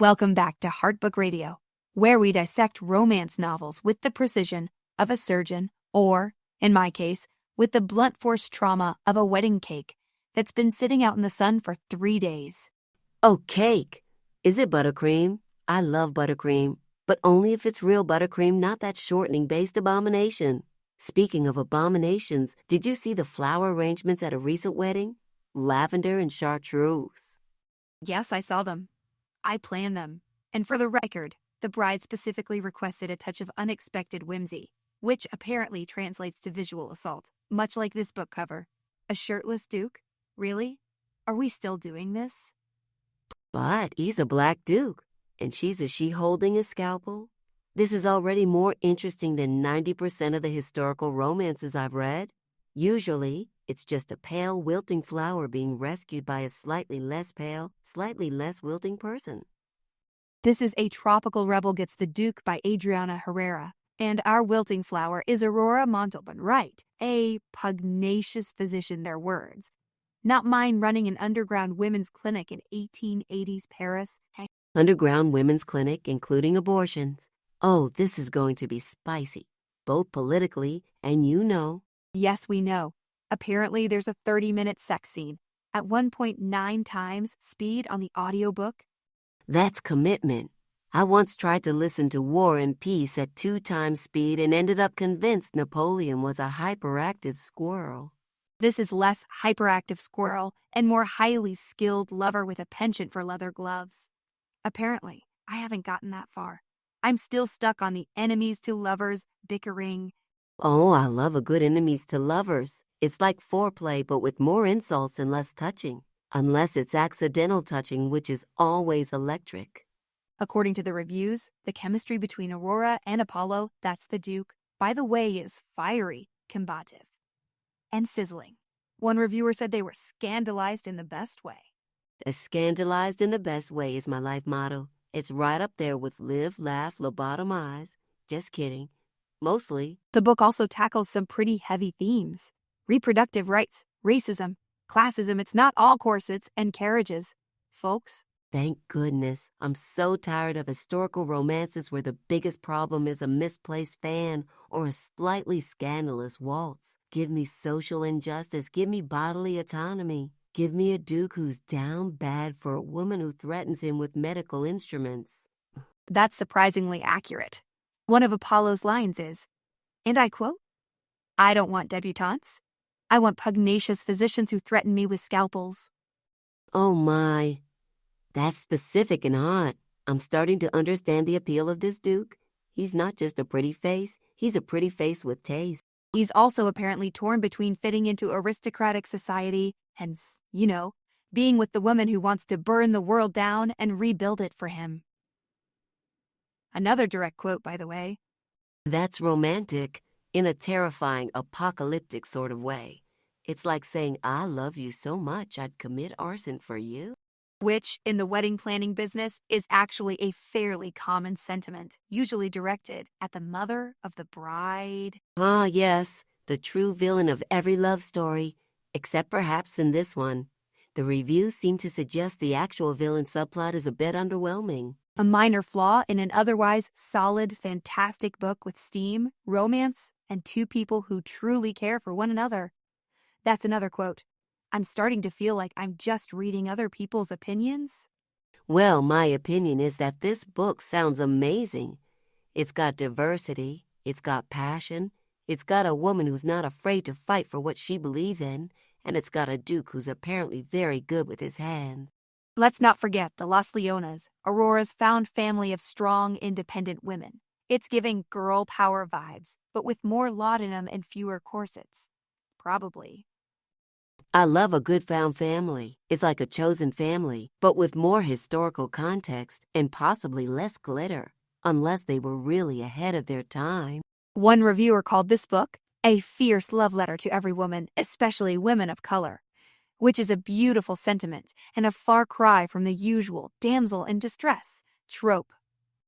Welcome back to Heartbook Radio, where we dissect romance novels with the precision of a surgeon, or, in my case, with the blunt force trauma of a wedding cake that's been sitting out in the sun for 3 days. Oh, cake. Is it buttercream? I love buttercream, but only if it's real buttercream, not that shortening-based abomination. Speaking of abominations, did you see the flower arrangements at a recent wedding? Lavender and chartreuse. Yes, I saw them. I planned them. And for the record, the bride specifically requested a touch of unexpected whimsy, which apparently translates to visual assault, much like this book cover. A shirtless duke? Really? Are we still doing this? But he's a black duke, and she's a she holding a scalpel. This is already more interesting than 90% of the historical romances I've read. Usually, it's just a pale, wilting flower being rescued by a slightly less pale, slightly less wilting person. This is A Tropical Rebel Gets the Duke by Adriana Herrera, and our wilting flower is Aurora Montalban Wright, a pugnacious physician, their words. Not mine running an underground women's clinic in 1880s Paris. Underground women's clinic, including abortions. Oh, this is going to be spicy, both politically and Yes, we know. Apparently, there's a 30-minute sex scene at 1.9 times speed on the audiobook. That's commitment. I once tried to listen to War and Peace at 2 times speed and ended up convinced Napoleon was a hyperactive squirrel. This is less hyperactive squirrel and more highly skilled lover with a penchant for leather gloves. Apparently, I haven't gotten that far. I'm still stuck on the enemies to lovers bickering. Oh, I love a good enemies to lovers. It's like foreplay, but with more insults and less touching. Unless it's accidental touching, which is always electric. According to the reviews, the chemistry between Aurora and Apollo, that's the Duke, by the way, is fiery, combative, and sizzling. One reviewer said they were scandalized in the best way. Scandalized in the best way is my life motto. It's right up there with live, laugh, lobotomize. Just kidding. Mostly. The book also tackles some pretty heavy themes. Reproductive rights, racism, classism. It's not all corsets and carriages, folks. Thank goodness. I'm so tired of historical romances where the biggest problem is a misplaced fan or a slightly scandalous waltz. Give me social injustice. Give me bodily autonomy. Give me a duke who's down bad for a woman who threatens him with medical instruments. That's surprisingly accurate. One of Apollo's lines is, and I quote, "I don't want debutantes. I want pugnacious physicians who threaten me with scalpels." Oh my. That's specific and hot. I'm starting to understand the appeal of this duke. He's not just a pretty face. He's a pretty face with taste. He's also apparently torn between fitting into aristocratic society and, being with the woman who wants to burn the world down and rebuild it for him. Another direct quote, by the way. That's romantic in a terrifying, apocalyptic sort of way. It's like saying, I love you so much I'd commit arson for you. Which, in the wedding planning business, is actually a fairly common sentiment, usually directed at the mother of the bride. Ah, yes, the true villain of every love story, except perhaps in this one. The reviews seem to suggest the actual villain subplot is a bit underwhelming. A minor flaw in an otherwise solid, fantastic book with steam, romance, and 2 people who truly care for one another. That's another quote. I'm starting to feel like I'm just reading other people's opinions. Well, my opinion is that this book sounds amazing. It's got diversity, it's got passion, it's got a woman who's not afraid to fight for what she believes in, and it's got a duke who's apparently very good with his hands. Let's not forget the Las Leonas, Aurora's found family of strong, independent women. It's giving girl power vibes, but with more laudanum and fewer corsets. Probably. I love a good found family. It's like a chosen family, but with more historical context and possibly less glitter, unless they were really ahead of their time. One reviewer called this book a fierce love letter to every woman, especially women of color, which is a beautiful sentiment and a far cry from the usual damsel in distress trope.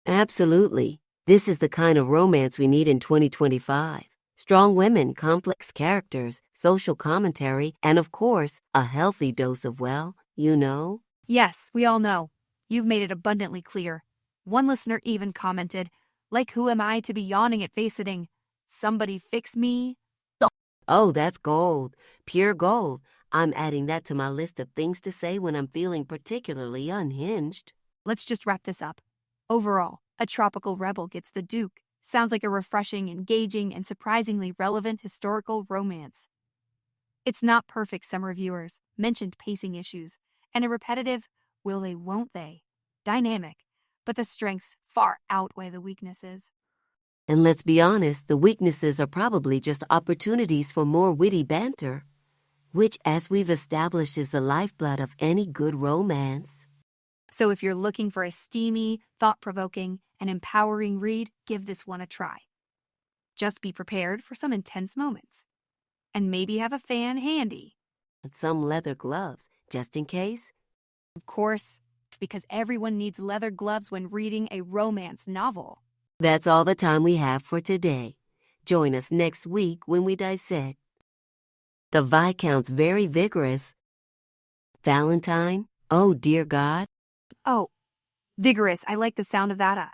Absolutely. This is the kind of romance we need in 2025. Strong women, complex characters, social commentary, and of course, a healthy dose of, Yes, we all know. You've made it abundantly clear. One listener even commented, like, who am I to be yawning at face-sitting? Somebody fix me. Oh, that's gold. Pure gold. I'm adding that to my list of things to say when I'm feeling particularly unhinged. Let's just wrap this up. Overall, A Tropical Rebel Gets the Duke sounds like a refreshing, engaging, and surprisingly relevant historical romance. It's not perfect, some reviewers mentioned pacing issues, and a repetitive will they, won't they dynamic, but the strengths far outweigh the weaknesses. And let's be honest, the weaknesses are probably just opportunities for more witty banter, which, as we've established, is the lifeblood of any good romance. So if you're looking for a steamy, thought-provoking, and empowering read, give this one a try. Just be prepared for some intense moments. And maybe have a fan handy. And some leather gloves, just in case. Of course, because everyone needs leather gloves when reading a romance novel. That's all the time we have for today. Join us next week when we dissect the Viscount's Very Vigorous Valentine. Oh, dear God. Oh, vigorous. I like the sound of that.